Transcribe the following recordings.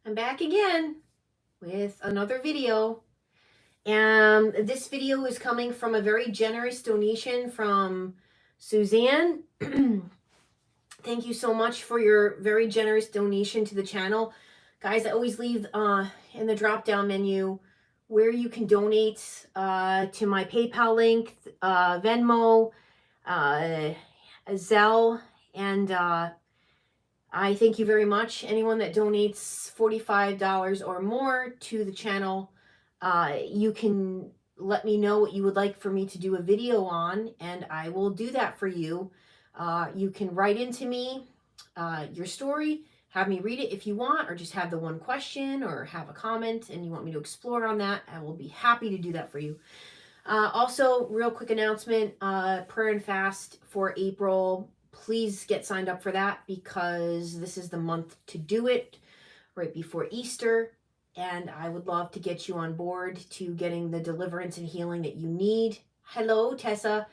I'm back again with another video. And this video is coming from a very generous donation from Suzanne. Thank you so much for your very generous donation to the channel. Guys, I always leave in the drop-down menu where you can donate to my PayPal link, Venmo, Zelle, and I thank you very much. Anyone that donates $45 or more to the channel, you can let me know what you would like for me to do a video on, and I will do that for you. You can write into me your story, have me read it if you want, or just have the one question or have a comment and you want me to explore on that. I will be happy to do that for you. Also, real quick announcement, prayer and fast for April. Please get signed up for that because this is the month to do it, right before Easter. And I would love to get you on board to getting the deliverance and healing that you need. Hello, Tessa.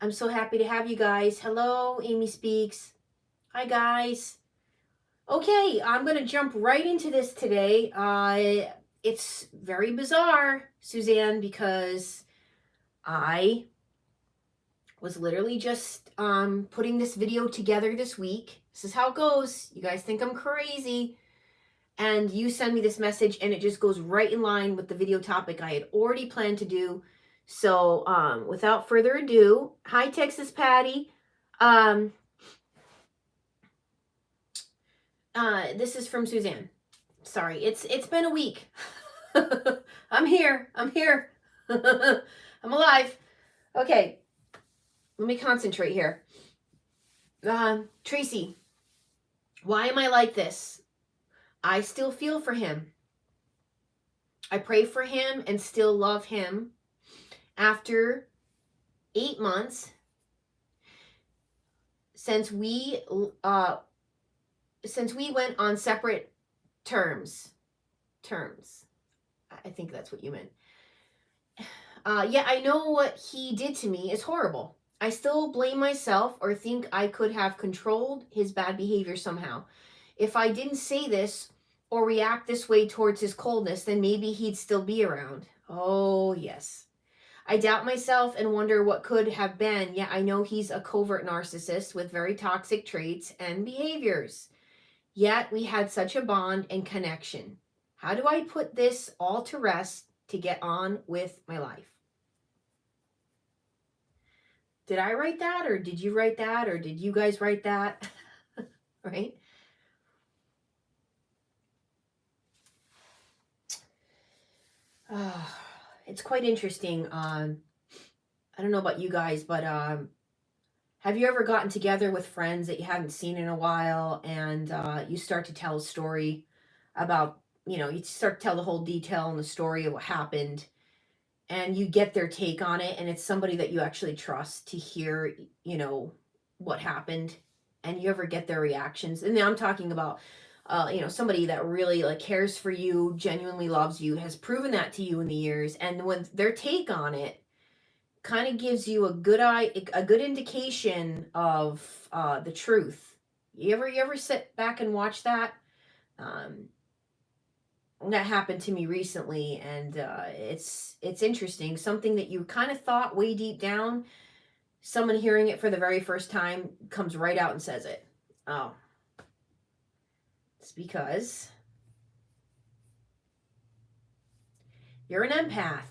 I'm so happy to have you guys. Hello, Amy Speaks. Hi, guys. Okay, I'm going to jump right into this today. It's very bizarre, Suzanne, because I was literally just putting this video together this week. This is how it goes. You guys think I'm crazy. And you send me this message and it just goes right in line with the video topic I had already planned to do. So without further ado, hi Texas Patty. This is from Suzanne. Sorry, it's been a week. I'm here. I'm alive. Okay, let me concentrate here. Tracy, why am I like this? I still feel for him. I pray for him and still love him. After 8 months since we went on separate terms. I think that's what you meant. Yeah, I know what he did to me is horrible. I still blame myself or think I could have controlled his bad behavior somehow. If I didn't say this or react this way towards his coldness, then maybe he'd still be around. Oh, yes. I doubt myself and wonder what could have been. Yet I know he's a covert narcissist with very toxic traits and behaviors. Yet we had such a bond and connection. How do I put this all to rest to get on with my life? Did I write that, or did you write that, or did you guys write that? Right? It's quite interesting. I don't know about you guys, but have you ever gotten together with friends that you haven't seen in a while, and you start to tell a story about, you start to tell the whole detail and the story of what happened, and you get their take on it, and it's somebody that you actually trust to hear, what happened, and you ever get their reactions. And now I'm talking about, somebody that really cares for you, genuinely loves you, has proven that to you in the years, and when their take on it kind of gives you a good indication of the truth. You ever sit back and watch that? That happened to me recently, and it's interesting. Something that you kind of thought way deep down, someone hearing it for the very first time comes right out and says it. Oh, it's because you're an empath.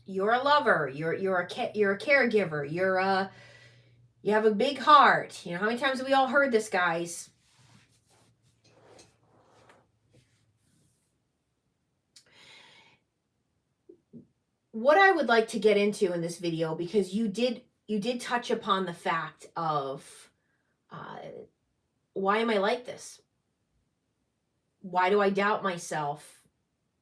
You're a lover. You're a caregiver. You have a big heart. How many times have we all heard this, guys? What I would like to get into in this video, because you did touch upon the fact of why am I like this? Why do I doubt myself?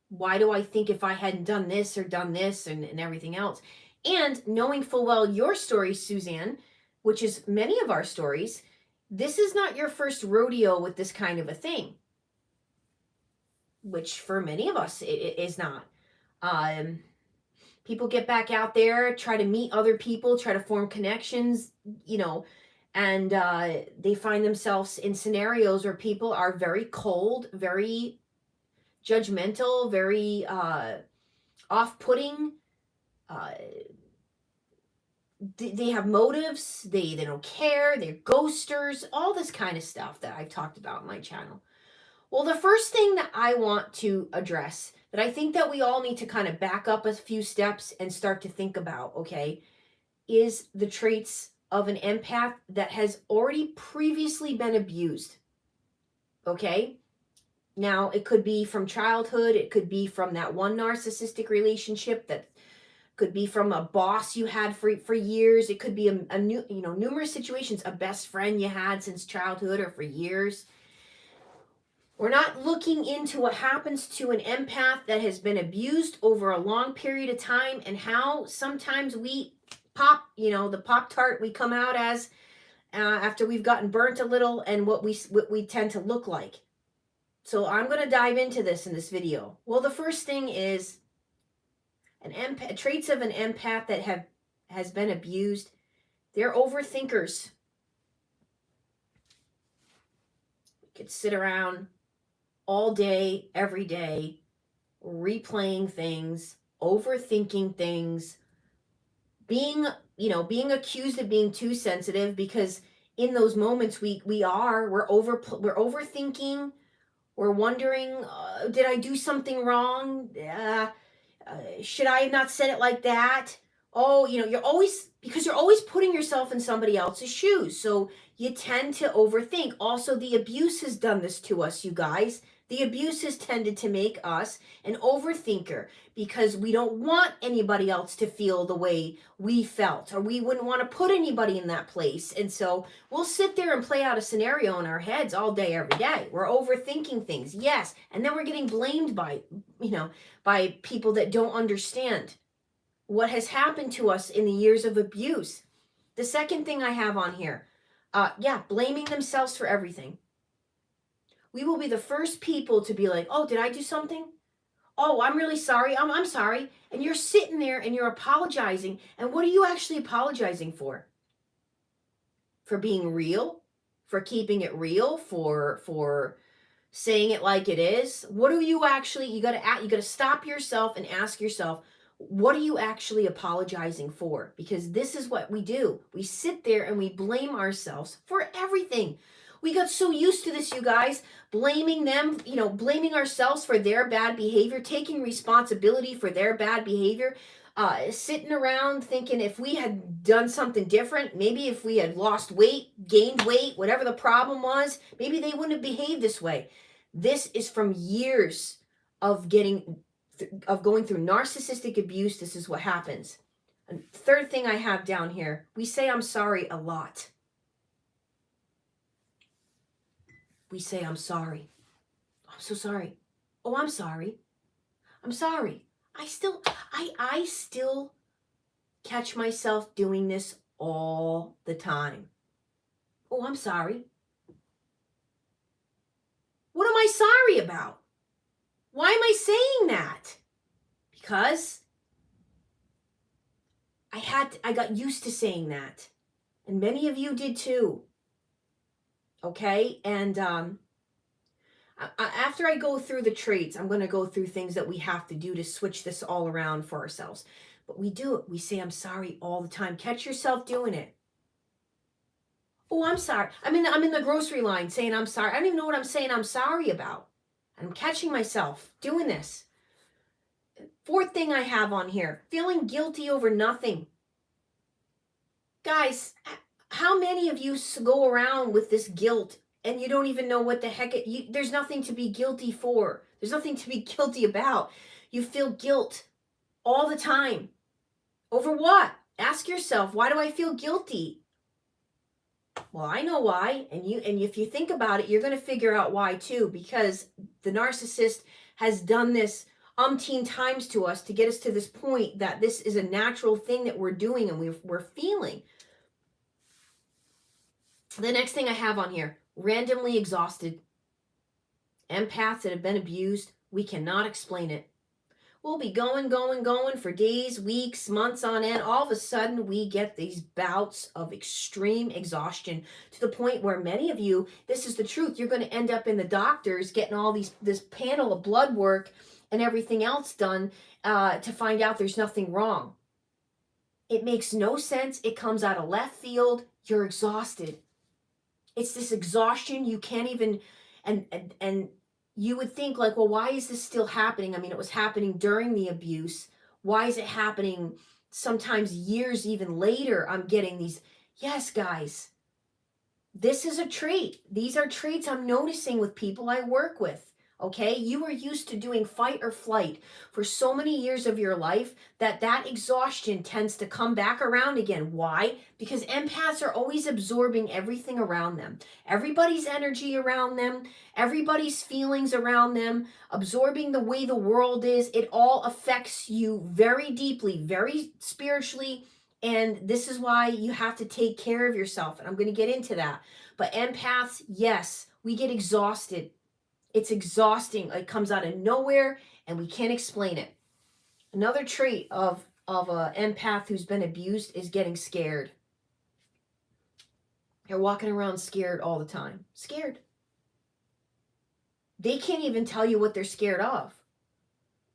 Why do I think if I hadn't done this or done this and everything else? And knowing full well your story, Suzanne, which is many of our stories, this is not your first rodeo with this kind of a thing, which for many of us it is not. People get back out there, try to meet other people, try to form connections, And they find themselves in scenarios where people are very cold, very judgmental, very off-putting. Uh, they have motives. They don't care. They're ghosters. All this kind of stuff that I've talked about on my channel. Well, the first thing that I want to address, that I think that we all need to kind of back up a few steps and start to think about, okay, is the traits of an empath that has already previously been abused. Okay? Now, it could be from childhood, it could be from that one narcissistic relationship, that could be from a boss you had for years, it could be a new, numerous situations, a best friend you had since childhood or for years. We're not looking into what happens to an empath that has been abused over a long period of time, and how sometimes we pop, the Pop-Tart we come out as after we've gotten burnt a little, and what we tend to look like. So I'm going to dive into this in this video. Well, the first thing is traits of an empath that has been abused. They're overthinkers. You could sit around all day, every day, replaying things, overthinking things, being accused of being too sensitive, because in those moments we're overthinking. We're wondering, did I do something wrong? Should I have not said it like that? Oh, because you're always putting yourself in somebody else's shoes. So you tend to overthink. Also, the abuse has done this to us, you guys. The abuse has tended to make us an overthinker, because we don't want anybody else to feel the way we felt, or we wouldn't want to put anybody in that place. And so we'll sit there and play out a scenario in our heads all day, every day. We're overthinking things, yes. And then we're getting blamed by people that don't understand what has happened to us in the years of abuse. The second thing I have on here, blaming themselves for everything. We will be the first people to be like, oh, did I do something? Oh, I'm really sorry. I'm sorry. And you're sitting there and you're apologizing. And what are you actually apologizing for? For being real? For keeping it real? For saying it like it is? What do you actually, you got to stop yourself and ask yourself, what are you actually apologizing for? Because this is what we do. We sit there and we blame ourselves for everything. We got so used to this, you guys, blaming them, blaming ourselves for their bad behavior, taking responsibility for their bad behavior, sitting around thinking if we had done something different, maybe if we had lost weight, gained weight, whatever the problem was, maybe they wouldn't have behaved this way. This is from years of going through narcissistic abuse. This is what happens. And third thing I have down here, we say I'm sorry a lot. We say, I'm sorry. I'm so sorry. Oh, I'm sorry. I'm sorry. I still catch myself doing this all the time. Oh, I'm sorry. What am I sorry about? Why am I saying that? Because I got used to saying that. And many of you did too. Okay? And after I go through the traits, I'm going to go through things that we have to do to switch this all around for ourselves. But we do it. We say, I'm sorry all the time. Catch yourself doing it. Oh, I'm sorry. I'm in the grocery line saying I'm sorry. I don't even know what I'm saying I'm sorry about. I'm catching myself doing this. Fourth thing I have on here, feeling guilty over nothing. Guys, how many of you go around with this guilt and you don't even know what the heck there's nothing to be guilty for. There's nothing to be guilty about. You feel guilt all the time. Over what? Ask yourself, why do I feel guilty? Well, I know why. And if you think about it, you're going to figure out why too, because the narcissist has done this umpteen times to us to get us to this point that this is a natural thing that we're doing and we're feeling. The next thing I have on here, randomly exhausted. Empaths that have been abused, we cannot explain it. We'll be going for days, weeks, months on end. All of a sudden, we get these bouts of extreme exhaustion to the point where many of you, this is the truth, you're going to end up in the doctors getting all this panel of blood work and everything else done to find out there's nothing wrong. It makes no sense. It comes out of left field. You're exhausted. It's this exhaustion you can't even, and you would think like, well, why is this still happening? I mean, it was happening during the abuse. Why is it happening sometimes years even later? I'm getting these. Yes, guys, this is a trait. These are traits I'm noticing with people I work with. Okay, you are used to doing fight or flight for so many years of your life that exhaustion tends to come back around again. Why? Because empaths are always absorbing everything around them, everybody's energy around them, everybody's feelings around them, absorbing the way the world is. It all affects you very deeply, very spiritually, and this is why you have to take care of yourself, and I'm going to get into that. But empaths, yes, we get exhausted. It's exhausting. It comes out of nowhere and we can't explain it. Another trait of an empath who's been abused is getting scared. They're walking around scared all the time. Scared. They can't even tell you what they're scared of.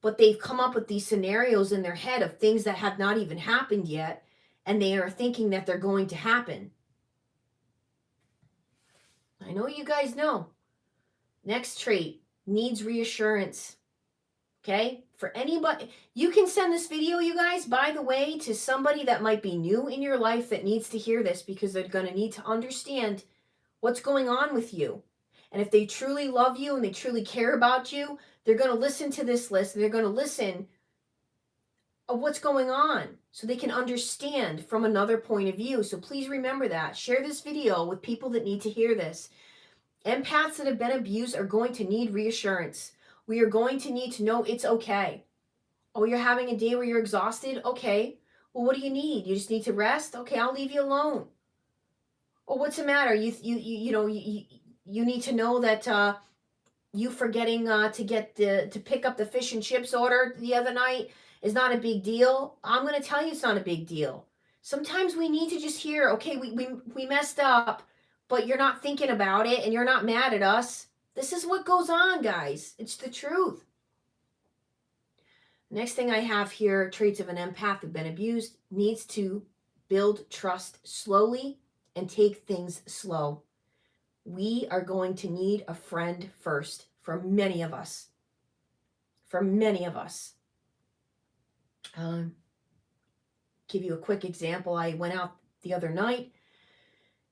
But they've come up with these scenarios in their head of things that have not even happened yet, and they are thinking that they're going to happen. I know you guys know. Next trait, needs reassurance. Okay? For anybody, you can send this video, you guys, by the way, to somebody that might be new in your life that needs to hear this, because they're going to need to understand what's going on with you. And if they truly love you and they truly care about you, they're going to listen to this list and they're going to listen of what's going on so they can understand from another point of view. So please remember that. Share this video with people that need to hear this. Empaths that have been abused are going to need reassurance. We are going to need to know it's okay. Oh, you're having a day where you're exhausted? Okay. Well, what do you need? You just need to rest? Okay, I'll leave you alone. Oh, what's the matter? You need to know that you forgetting to pick up the fish and chips order the other night is not a big deal. I'm going to tell you it's not a big deal. Sometimes we need to just hear, okay, we messed up, but you're not thinking about it and you're not mad at us. This is what goes on, guys. It's the truth. Next thing I have here, traits of an empath who've been abused, needs to build trust slowly and take things slow. We are going to need a friend first for many of us. For many of us. Give you a quick example. I went out the other night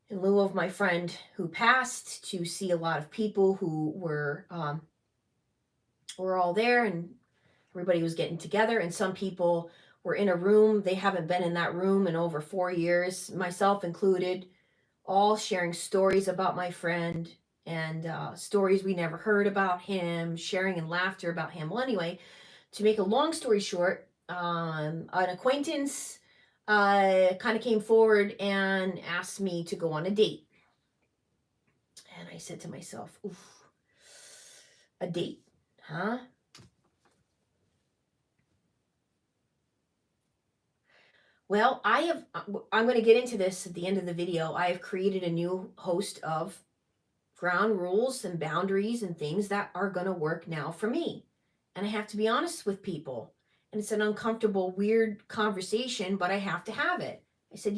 in lieu of my friend who passed to see a lot of people who were all there, and everybody was getting together, and some people were in a room. They haven't been in that room in over 4 years, myself included, all sharing stories about my friend and stories we never heard about him, sharing and laughter about him. Well, anyway, to make a long story short, an acquaintance kind of came forward and asked me to go on a date. And I said to myself, oof, a date, huh? Well, I'm going to get into this at the end of the video. I have created a new host of ground rules and boundaries and things that are going to work now for me. And I have to be honest with people. And it's an uncomfortable, weird conversation, but I have to have it. I said,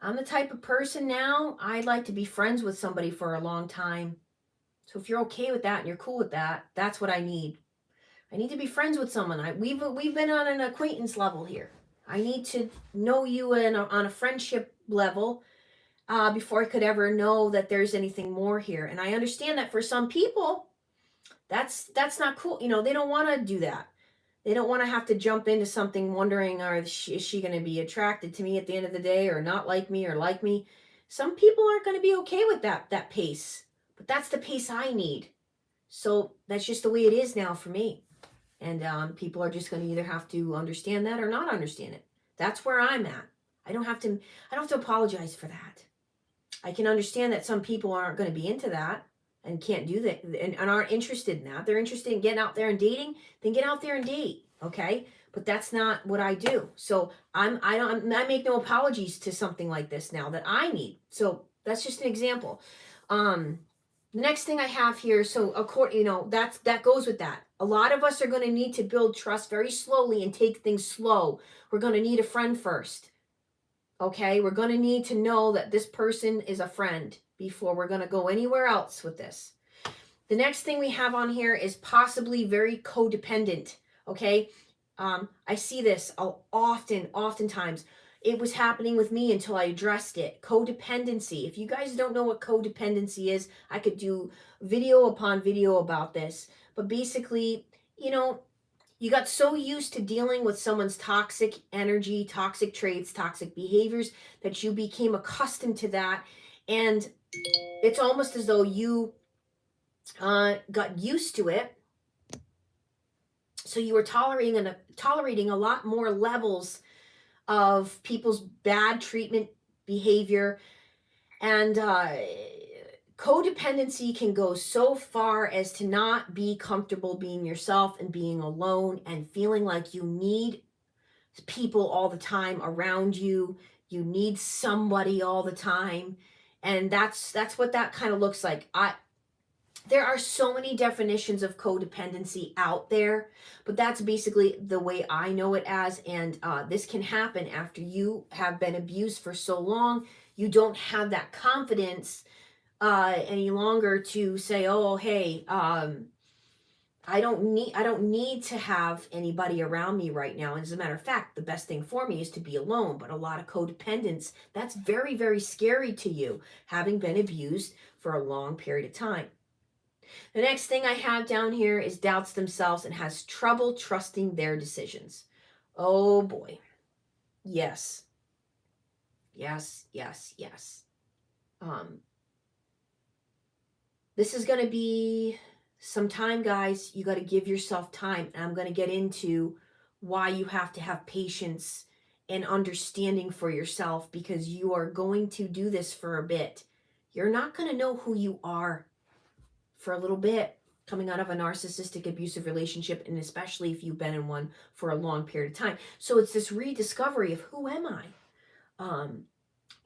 I'm the type of person now, I'd like to be friends with somebody for a long time. So if you're okay with that and you're cool with that, that's what I need. I need to be friends with someone. We've been on an acquaintance level here. I need to know you on a friendship level before I could ever know that there's anything more here. And I understand that for some people, that's not cool. They don't want to do that. They don't want to have to jump into something wondering, is she going to be attracted to me at the end of the day, or not like me or like me? Some people aren't going to be okay with that pace, but that's the pace I need. So that's just the way it is now for me. And people are just going to either have to understand that or not understand it. That's where I'm at. I don't have to apologize for that. I can understand that some people aren't going to be into that. and can't do that, and aren't interested in that. They're interested in getting out there and dating, then get out there and date. Okay. But that's not what I do. So I make no apologies to something like this now that I need. So that's just an example. The next thing I have here, so that goes with that. A lot of us are going to need to build trust very slowly and take things slow. We're going to need a friend first. Okay, we're going to need to know that this person is a friend before we're going to go anywhere else with this. The next thing we have on here is possibly very codependent. Okay, I see this oftentimes. It was happening with me until I addressed it. Codependency. If you guys don't know what codependency is, I could do video upon video about this. But basically, you got so used to dealing with someone's toxic energy, toxic traits, toxic behaviors that you became accustomed to that. And it's almost as though you got used to it. So you were tolerating a lot more levels of people's bad treatment behavior. And codependency can go so far as to not be comfortable being yourself and being alone and feeling like you need people all the time around you. You need somebody all the time. And that's what that kind of looks like. There are so many definitions of codependency out there, but that's basically the way I know it as. And this can happen after you have been abused for so long. You don't have that confidence any longer to say, oh, hey, I don't need to have anybody around me right now. And as a matter of fact, the best thing for me is to be alone. But a lot of codependence, that's very, very scary to you, having been abused for a long period of time. The next thing I have down here is doubts themselves and has trouble trusting their decisions. Oh boy. Yes. Yes, yes, yes. This is going to be some time, guys. You got to give yourself time. And I'm going to get into why you have to have patience and understanding for yourself, because you are going to do this for a bit. You're not going to know who you are for a little bit coming out of a narcissistic abusive relationship, and especially if you've been in one for a long period of time. So it's this rediscovery of who am I?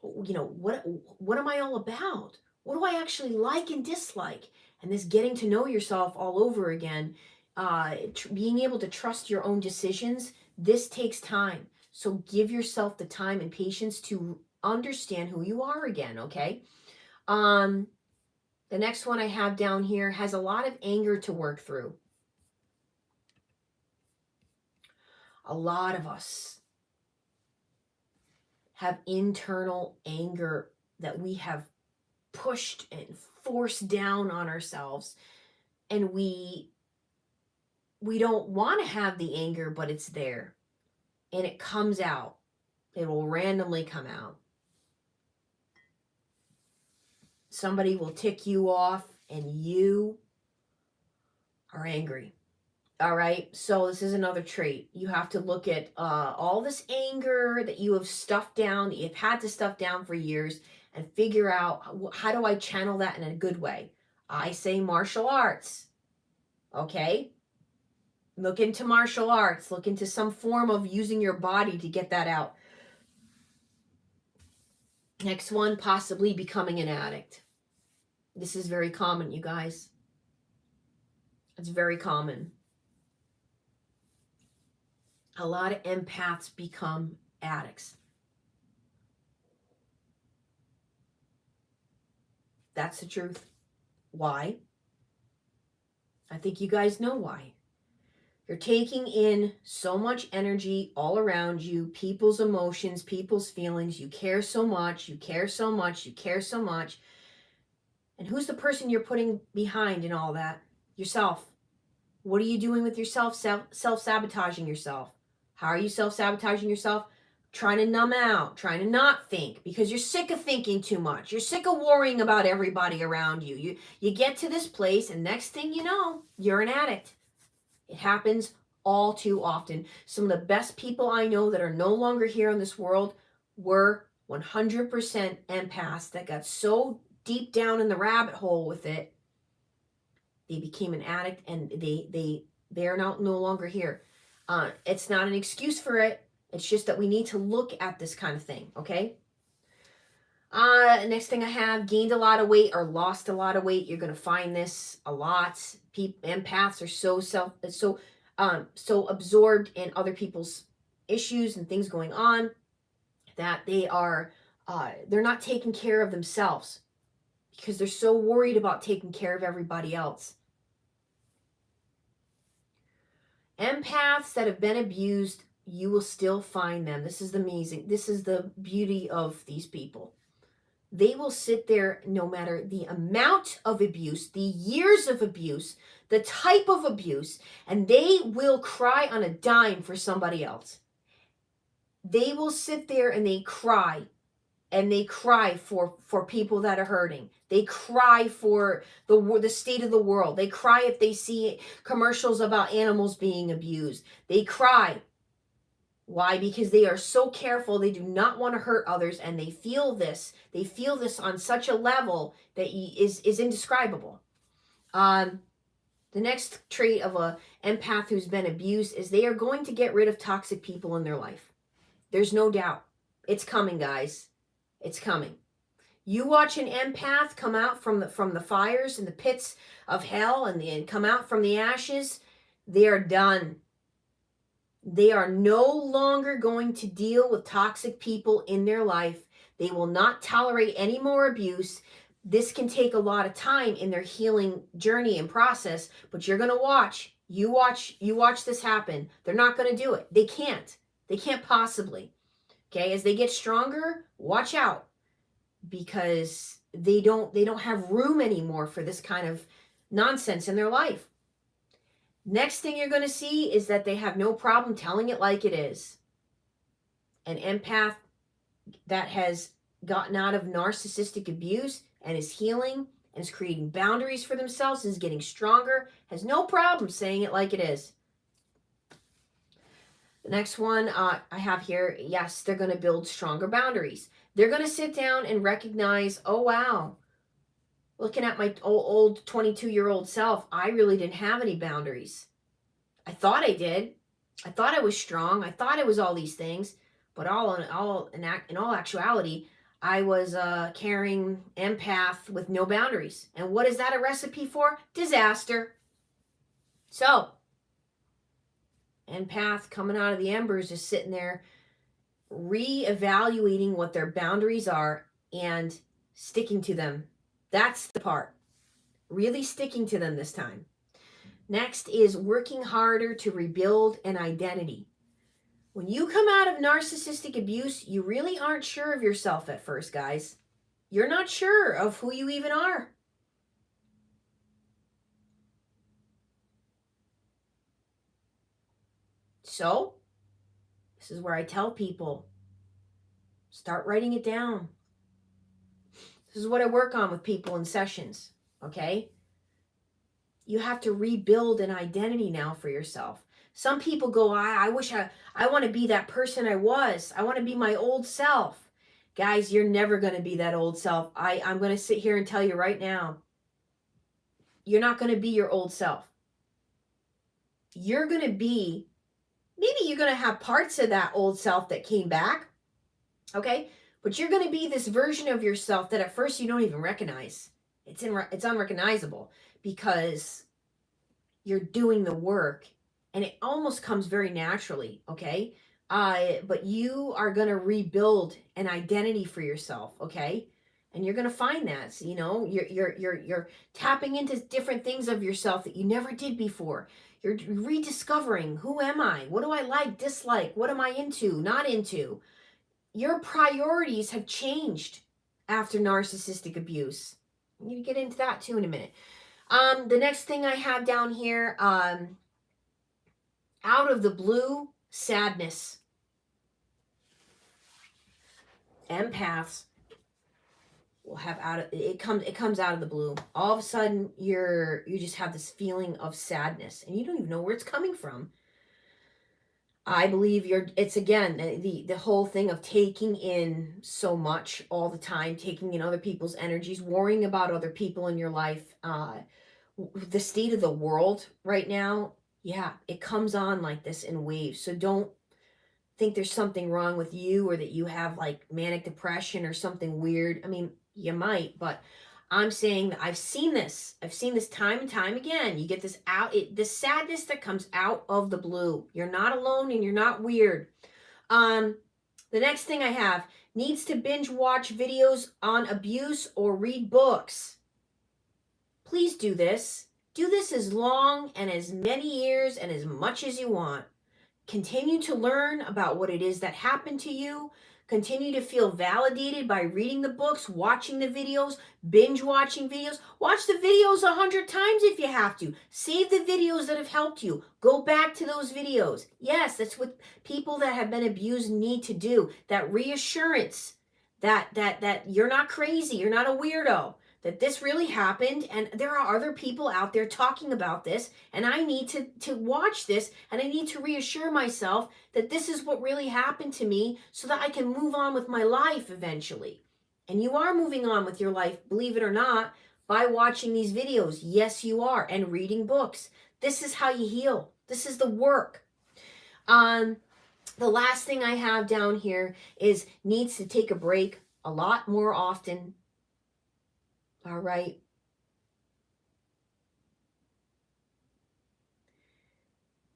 What am I all about? What do I actually like and dislike? And this getting to know yourself all over again, being able to trust your own decisions, this takes time. So give yourself the time and patience to understand who you are again, okay? The next one I have down here has a lot of anger to work through. A lot of us have internal anger that we have pushed and forced down on ourselves. And we don't want to have the anger, but it's there. And it comes out. It will randomly come out. Somebody will tick you off and you are angry. All right. So this is another trait. You have to look at all this anger that you have stuffed down, that you've had to stuff down for years, and figure out, how do I channel that in a good way? I say martial arts. Okay. Look into martial arts. Look into some form of using your body to get that out. Next one, possibly becoming an addict. This is very common, you guys. It's very common. A lot of empaths become addicts. That's the truth. Why? I think you guys know why. You're taking in so much energy all around you, people's emotions, people's feelings. You care so much, you care so much, you care so much. And who's the person you're putting behind in all that? Yourself. What are you doing with yourself? Self-sabotaging yourself. How are you self-sabotaging yourself? Trying to numb out, trying to not think, because you're sick of thinking too much. You're sick of worrying about everybody around you. You get to this place, and next thing you know, you're an addict. It happens all too often. Some of the best people I know that are no longer here in this world were 100% empaths that got so deep down in the rabbit hole with it They became an addict, and they are now no longer here. It's not an excuse for it. It's just that we need to look at this kind of thing, okay? Next thing I have, gained a lot of weight or lost a lot of weight. You're gonna find this a lot. Empaths are so absorbed in other people's issues and things going on that they're not taking care of themselves because they're so worried about taking care of everybody else. Empaths that have been abused, you will still find them. This is amazing. This is the beauty of these people. They will sit there no matter the amount of abuse, the years of abuse, the type of abuse, and they will cry on a dime for somebody else. They will sit there and they cry, and they cry for people that are hurting. They cry for the state of the world. They cry if they see commercials about animals being abused. They cry. Why? Because they are so careful. They do not want to hurt others, and they feel this. They feel this on such a level that is indescribable. The next trait of a empath who's been abused is they are going to get rid of toxic people in their life. There's no doubt. It's coming, guys. It's coming. You watch an empath come out from the fires and the pits of hell and come out from the ashes, they are done. They are no longer going to deal with toxic people in their life. They will not tolerate any more abuse. This can take a lot of time in their healing journey and process, but you're going to watch. You watch this happen. They're not going to do it. They can't. They can't possibly. Okay, as they get stronger, watch out, because they don't have room anymore for this kind of nonsense in their life. Next thing you're going to see is that they have no problem telling it like it is. An empath that has gotten out of narcissistic abuse and is healing and is creating boundaries for themselves, is getting stronger, has no problem saying it like it is. The next one I have here, yes, they're going to build stronger boundaries. They're going to sit down and recognize, oh, wow, looking at my old 22-year-old self, I really didn't have any boundaries. I thought I did. I thought I was strong. I thought I was all these things. But in all actuality, I was carrying empath with no boundaries. And what is that a recipe for? Disaster. So, empath coming out of the embers is sitting there reevaluating what their boundaries are and sticking to them. That's the part. Really sticking to them this time. Next is working harder to rebuild an identity. When you come out of narcissistic abuse, you really aren't sure of yourself at first, guys. You're not sure of who you even are. So, this is where I tell people, start writing it down. This is what I work on with people in sessions, okay? You have to rebuild an identity now for yourself. Some people go, I wish I want to be that person I was. I want to be my old self. Guys, you're never going to be that old self. I'm going to sit here and tell you right now, you're not going to be your old self. You're going to be, maybe you're going to have parts of that old self that came back, okay? But you're going to be this version of yourself that at first you don't even recognize. It's unrecognizable because you're doing the work, and it almost comes very naturally, okay? But you are going to rebuild an identity for yourself, okay? And you're going to find that, so, you're tapping into different things of yourself that you never did before. You're rediscovering, who am I? What do I like, dislike? What am I into, not into? Your priorities have changed after narcissistic abuse. I'm going to get into that too in a minute. The next thing I have down here, out of the blue, sadness. Empaths will have it comes out of the blue. All of a sudden you just have this feeling of sadness and you don't even know where it's coming from. I believe it's again the whole thing of taking in so much all the time, taking in other people's energies, worrying about other people in your life, the state of the world right now, yeah, it comes on like this in waves. So don't think there's something wrong with you, or that you have like manic depression or something weird. I mean, you might, but I'm saying that I've seen this. I've seen this time and time again. You get this this sadness that comes out of the blue. You're not alone and you're not weird. The next thing I have, needs to binge watch videos on abuse or read books. Please do this. Do this as long and as many years and as much as you want. Continue to learn about what it is that happened to you. Continue to feel validated by reading the books, watching the videos, binge watching videos. Watch the videos 100 times if you have to. Save the videos that have helped you. Go back to those videos. Yes, that's what people that have been abused need to do. That reassurance that you're not crazy, you're not a weirdo, that this really happened, and there are other people out there talking about this, and I need to watch this, and I need to reassure myself that this is what really happened to me, so that I can move on with my life eventually. And you are moving on with your life, believe it or not, by watching these videos. Yes, you are. And reading books. This is how you heal. This is the work. The last thing I have down here is needs to take a break a lot more often. All right.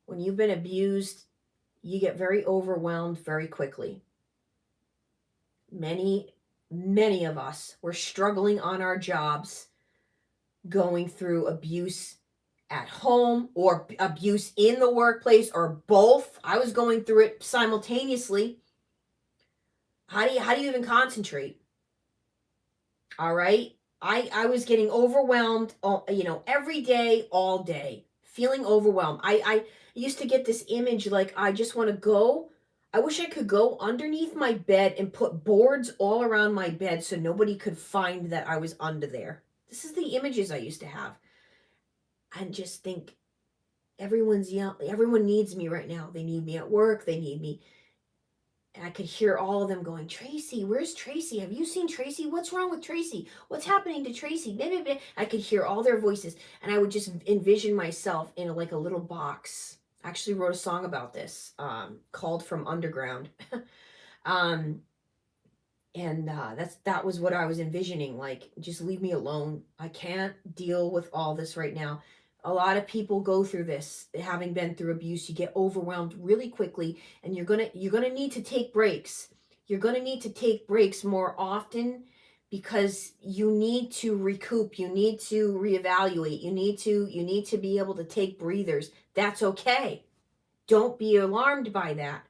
When you've been abused, you get very overwhelmed very quickly. Many of us were struggling on our jobs, going through abuse at home or abuse in the workplace, or both. I was going through it simultaneously. How do you even concentrate? All right. I was getting overwhelmed, every day, all day, feeling overwhelmed. I used to get this image like, I just want to go. I wish I could go underneath my bed and put boards all around my bed so nobody could find that I was under there. This is the images I used to have. And just think, everyone needs me right now. They need me at work. They need me. And I could hear all of them going, Tracy, where's Tracy? Have you seen Tracy? What's wrong with Tracy? What's happening to Tracy? Blah, blah, blah. I could hear all their voices. And I would just envision myself in like a little box. I actually wrote a song about this, called From Underground. That was what I was envisioning. Like, just leave me alone. I can't deal with all this right now. A lot of people go through this, having been through abuse. You get overwhelmed really quickly, and you're gonna need to take breaks. You're gonna need to take breaks more often, because you need to recoup. You need to reevaluate. You need to be able to take breathers. That's okay. Don't be alarmed by that.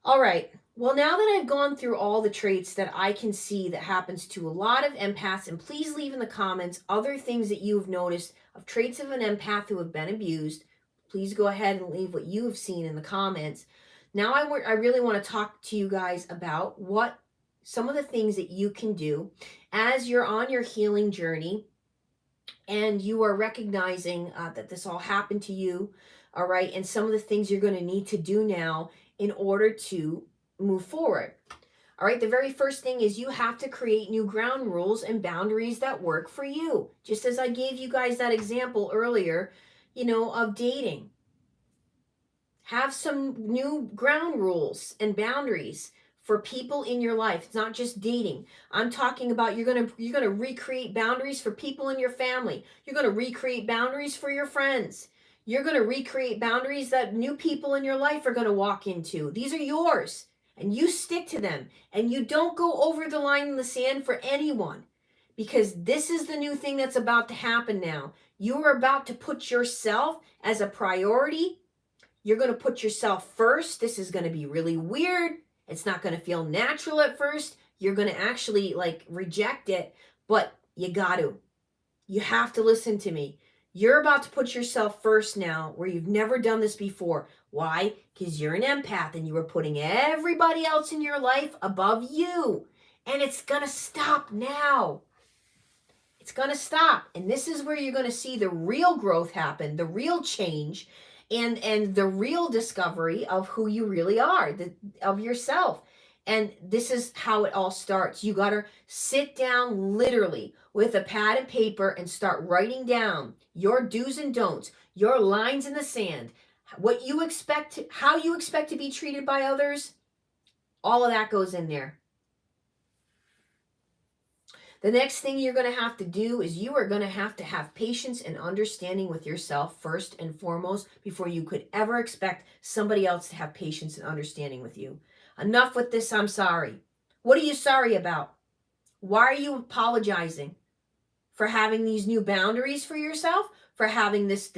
All right. Well, now that I've gone through all the traits that I can see that happens to a lot of empaths, and please leave in the comments other things that you've noticed of traits of an empath who have been abused. Please go ahead and leave what you have seen in the comments. Now I really want to talk to you guys about what some of the things that you can do as you're on your healing journey, and you are recognizing that this all happened to you. All right. And some of the things you're going to need to do now in order to move forward. All right, the very first thing is you have to create new ground rules and boundaries that work for you. Just as I gave you guys that example earlier, of dating. Have some new ground rules and boundaries for people in your life. It's not just dating. I'm talking about you're going to recreate boundaries for people in your family. You're going to recreate boundaries for your friends. You're going to recreate boundaries that new people in your life are going to walk into. These are yours, and you stick to them, and you don't go over the line in the sand for anyone, because this is the new thing that's about to happen now. You are about to put yourself as a priority. You're going to put yourself first. This is going to be really weird. It's not going to feel natural at first. You're going to actually reject it, but you got to. You have to listen to me. You're about to put yourself first now, where you've never done this before. Why? Because you're an empath, and you are putting everybody else in your life above you. And it's going to stop now. It's going to stop. And this is where you're going to see the real growth happen, the real change, and the real discovery of who you really are, of yourself. And this is how it all starts. You got to sit down literally with a pad and paper and start writing down your do's and don'ts, your lines in the sand, what you expect, how you expect to be treated by others. All of that goes in there. The next thing you're going to have to do is you are going to have patience and understanding with yourself first and foremost before you could ever expect somebody else to have patience and understanding with you. Enough with this, I'm sorry. What are you sorry about? Why are you apologizing? For having these new boundaries for yourself? For having this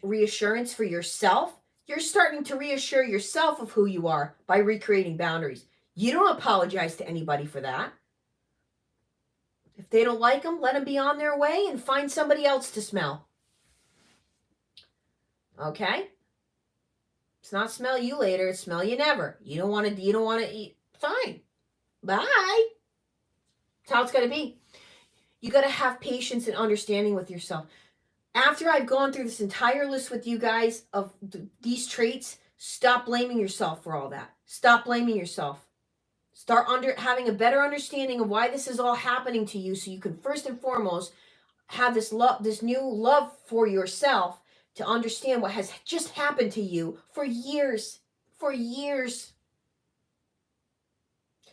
reassurance for yourself? You're starting to reassure yourself of who you are by recreating boundaries. You don't apologize to anybody for that. If they don't like them, let them be on their way and find somebody else to smell. Okay? It's not smell you later, it's smell you never. You don't want to eat. Fine. Bye. That's how it's going to be. You got to have patience and understanding with yourself. After I've gone through this entire list with you guys of these traits, stop blaming yourself for all that. Stop blaming yourself. Start having a better understanding of why this is all happening to you, so you can first and foremost have this new love for yourself, to understand what has just happened to you for years. For years.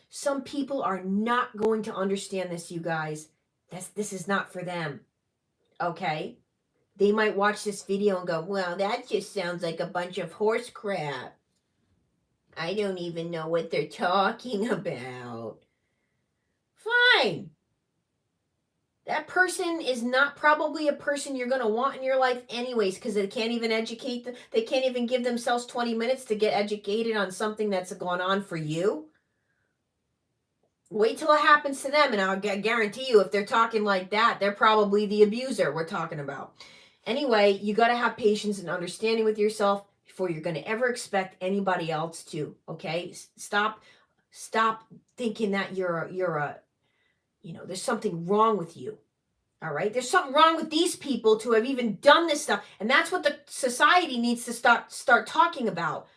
Some people are not going to understand this, you guys. This is not for them. Okay? They might watch this video and go, well, that just sounds like a bunch of horse crap. I don't even know what they're talking about. Fine. That person is not probably a person you're going to want in your life anyways, because they can't even they can't even give themselves 20 minutes to get educated on something that's gone on for you. Wait till it happens to them, and I'll guarantee you, if they're talking like that, they're probably the abuser we're talking about. Anyway, you got to have patience and understanding with yourself before you're going to ever expect anybody else to. Okay, stop thinking that you're a there's something wrong with you. All right, there's something wrong with these people to have even done this stuff, and that's what the society needs to start talking about.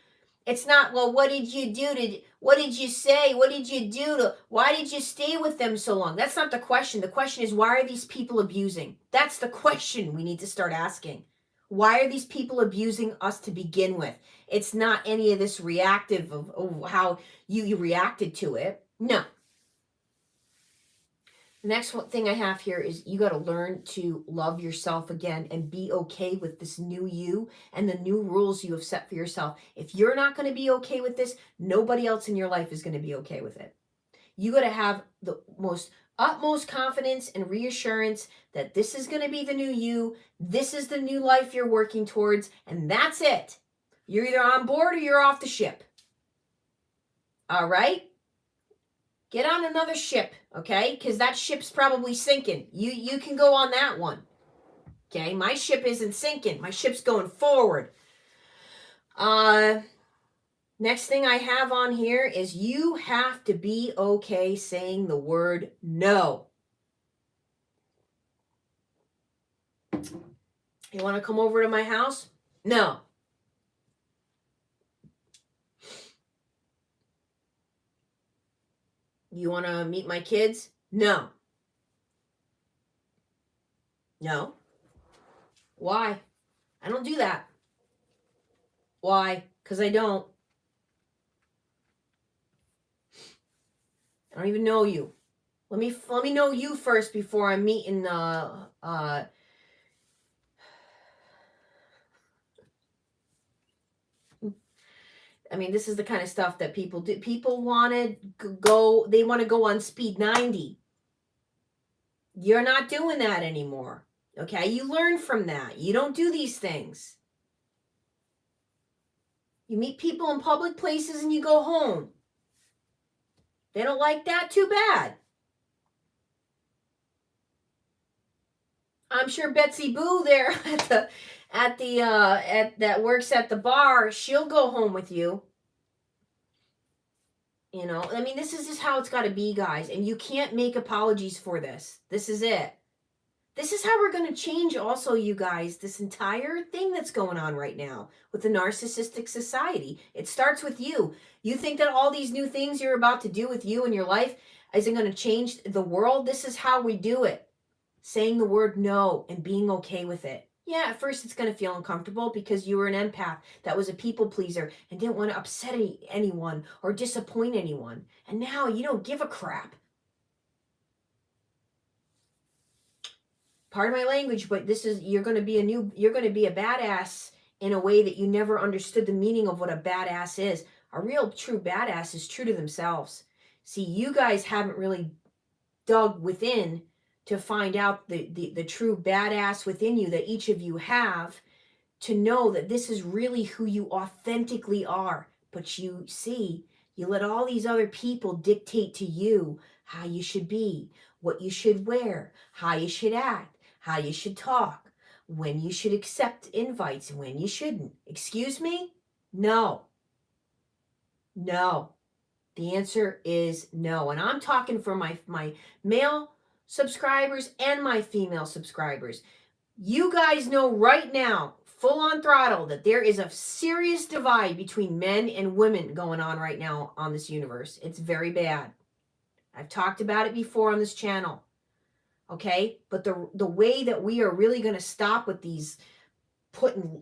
It's not, well, what did you do what did you say? What did you do why did you stay with them so long? That's not the question. The question is, why are these people abusing? That's the question we need to start asking. Why are these people abusing us to begin with? It's not any of this reactive of how you reacted to it. No. The next thing I have here is you got to learn to love yourself again and be okay with this new you and the new rules you have set for yourself. If you're not going to be okay with this, nobody else in your life is going to be okay with it. You got to have the utmost confidence and reassurance that this is going to be the new you. This is the new life you're working towards, and that's it. You're either on board or you're off the ship. All right? Get on another ship, okay? Because that ship's probably sinking. You can go on that one. Okay? My ship isn't sinking. My ship's going forward. Next thing I have on here is you have to be okay saying the word no. You want to come over to my house? No. You want to meet my kids? No. No. Why? I don't do that. Why? Because I don't. I don't even know you. Let me know you first before I'm meeting I mean, this is the kind of stuff that people do. People want to go on speed 90. You're not doing that anymore. Okay? You learn from that. You don't do these things. You meet people in public places and you go home. They don't like that, too bad. I'm sure Betsy Boo there that works at the bar, she'll go home with you. I mean, this is just how it's got to be, guys. And you can't make apologies for this. This is it. This is how we're going to change also, you guys, this entire thing that's going on right now with the narcissistic society. It starts with you. You think that all these new things you're about to do with you and your life isn't going to change the world? This is how we do it. Saying the word no and being okay with it. Yeah, at first it's going to feel uncomfortable because you were an empath that was a people pleaser and didn't want to upset anyone or disappoint anyone. And now you don't give a crap. Pardon my language, but you're going to be a badass in a way that you never understood the meaning of what a badass is. A real true badass is true to themselves. See, you guys haven't really dug within to find out the true badass within you that each of you have, to know that this is really who you authentically are. But you see, you let all these other people dictate to you how you should be, what you should wear, how you should act, how you should talk, when you should accept invites and when you shouldn't. Excuse me? No. No. The answer is no. And I'm talking for my male subscribers and my female subscribers. You guys know right now, full on throttle, that there is a serious divide between men and women going on right now on this universe. It's very bad. I've talked about it before on this channel. Okay? But the way that we are really going to stop with these putting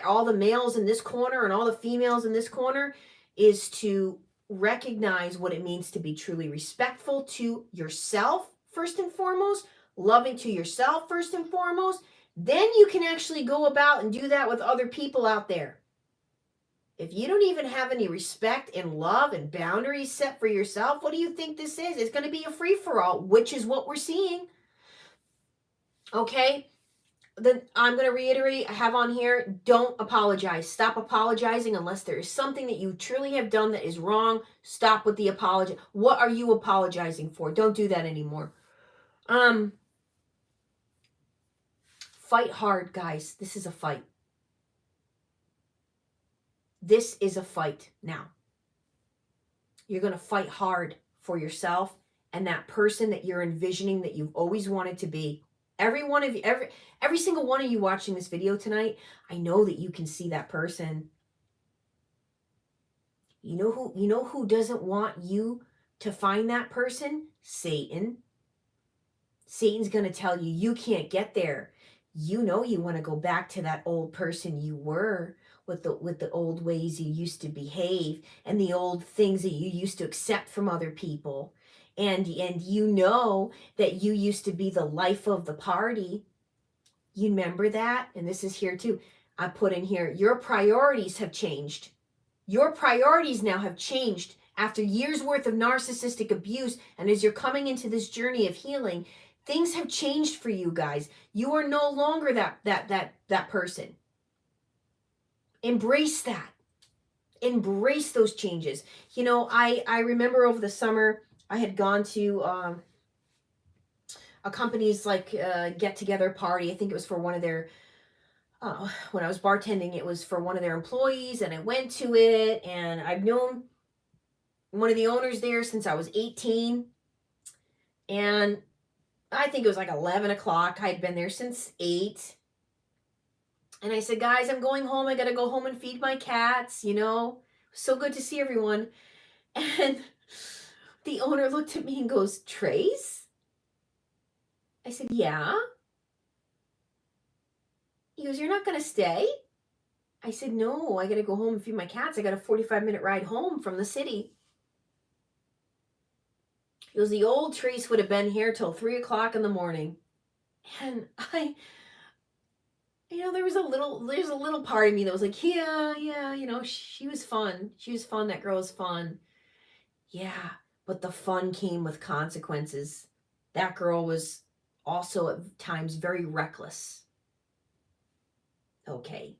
all the males in this corner and all the females in this corner is to recognize what it means to be truly respectful to yourself first and foremost, loving to yourself first and foremost. Then you can actually go about and do that with other people out there. If you don't even have any respect and love and boundaries set for yourself, what do you think this is? It's going to be a free-for-all, which is what we're seeing. Okay? Then I'm going to reiterate, I have on here, don't apologize. Stop apologizing unless there is something that you truly have done that is wrong. Stop with the apology. What are you apologizing for? Don't do that anymore. Fight hard, guys. This is a fight. This is a fight now. You're going to fight hard for yourself and that person that you're envisioning that you've always wanted to be. Every one of you, every single one of you watching this video tonight, I know that you can see that person. You know who doesn't want you to find that person? Satan. Satan's going to tell you you can't get there. You know you want to go back to that old person you were, with the old ways you used to behave and the old things that you used to accept from other people. And you know that you used to be the life of the party. You remember that? And this is here too. I put in here, your priorities have changed. Your priorities now have changed after years worth of narcissistic abuse. And as you're coming into this journey of healing, things have changed for you guys. You are no longer that person. Embrace that. Embrace those changes. You know, I remember over the summer, I had gone to a company's get-together party. I think it was for one of their, when I was bartending, it was for one of their employees, and I went to it, and I've known one of the owners there since I was 18, and I think it was like 11 o'clock. I had been there since 8. And I said, guys, I'm going home. I got to go home and feed my cats, you know. So good to see everyone. And the owner looked at me and goes, Trace? I said, yeah. He goes, you're not going to stay? I said, no, I got to go home and feed my cats. I got a 45-minute ride home from the city. He goes, the old Trace would have been here till 3 o'clock in the morning. And there's a little part of me that was like, yeah, she was fun. She was fun. That girl was fun. Yeah, but the fun came with consequences. That girl was also at times very reckless. Okay.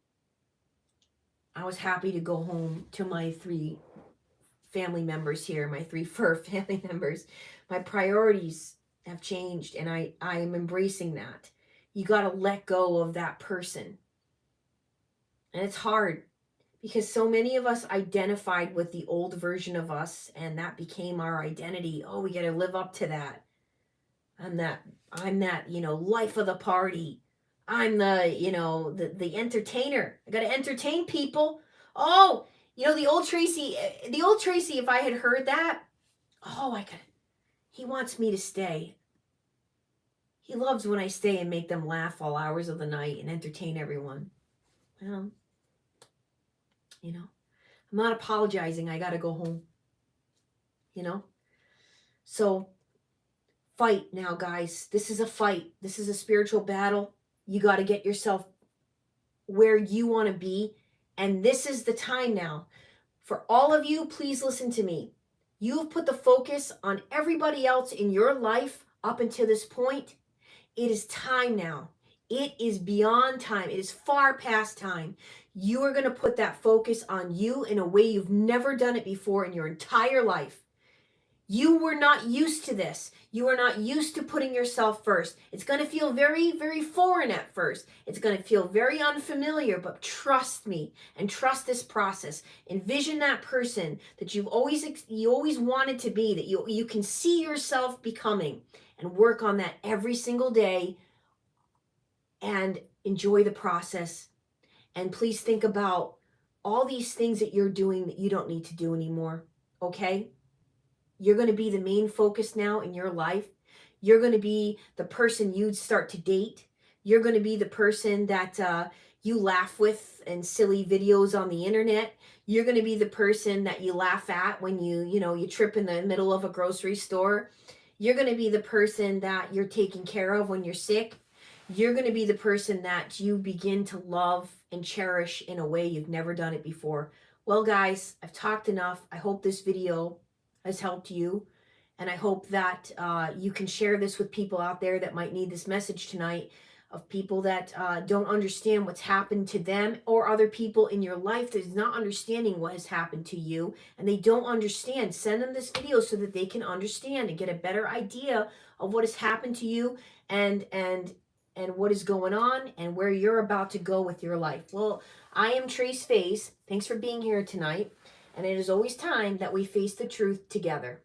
I was happy to go home to my 3 family members here, my 3 fur family members. My priorities have changed, and I am embracing that. You got to let go of that person. And it's hard because so many of us identified with the old version of us, and that became our identity. Oh, we got to live up to that. I'm that, life of the party. I'm the entertainer. I got to entertain people. Oh, the old Tracy, if I had heard that, oh, he wants me to stay. He loves when I stay and make them laugh all hours of the night and entertain everyone. Well, I'm not apologizing. I got to go home. You know? So fight now, guys. This is a fight. This is a spiritual battle. You got to get yourself where you want to be. And this is the time now. For all of you, please listen to me. You've put the focus on everybody else in your life up until this point. It is time now. It is beyond time. It is far past time. You are going to put that focus on you in a way you've never done it before in your entire life. You were not used to this. You are not used to putting yourself first. It's going to feel very, very foreign at first. It's going to feel very unfamiliar, but trust me and trust this process. Envision that person that you always wanted to be, that you can see yourself becoming, and work on that every single day and enjoy the process. And please think about all these things that you're doing that you don't need to do anymore, okay? You're going to be the main focus now in your life. You're going to be the person you'd start to date. You're going to be the person that you laugh with in silly videos on the internet. You're going to be the person that you laugh at when you trip in the middle of a grocery store. You're going to be the person that you're taking care of when you're sick. You're going to be the person that you begin to love and cherish in a way you've never done it before. Well, guys, I've talked enough. I hope this video has helped you. And I hope that you can share this with people out there that might need this message tonight, of people that don't understand what's happened to them, or other people in your life that is not understanding what has happened to you, and they don't understand. Send them this video so that they can understand and get a better idea of what has happened to you, and what is going on, and where you're about to go with your life. Well, I am Trace Face. Thanks for being here tonight. And it is always time that we face the truth together.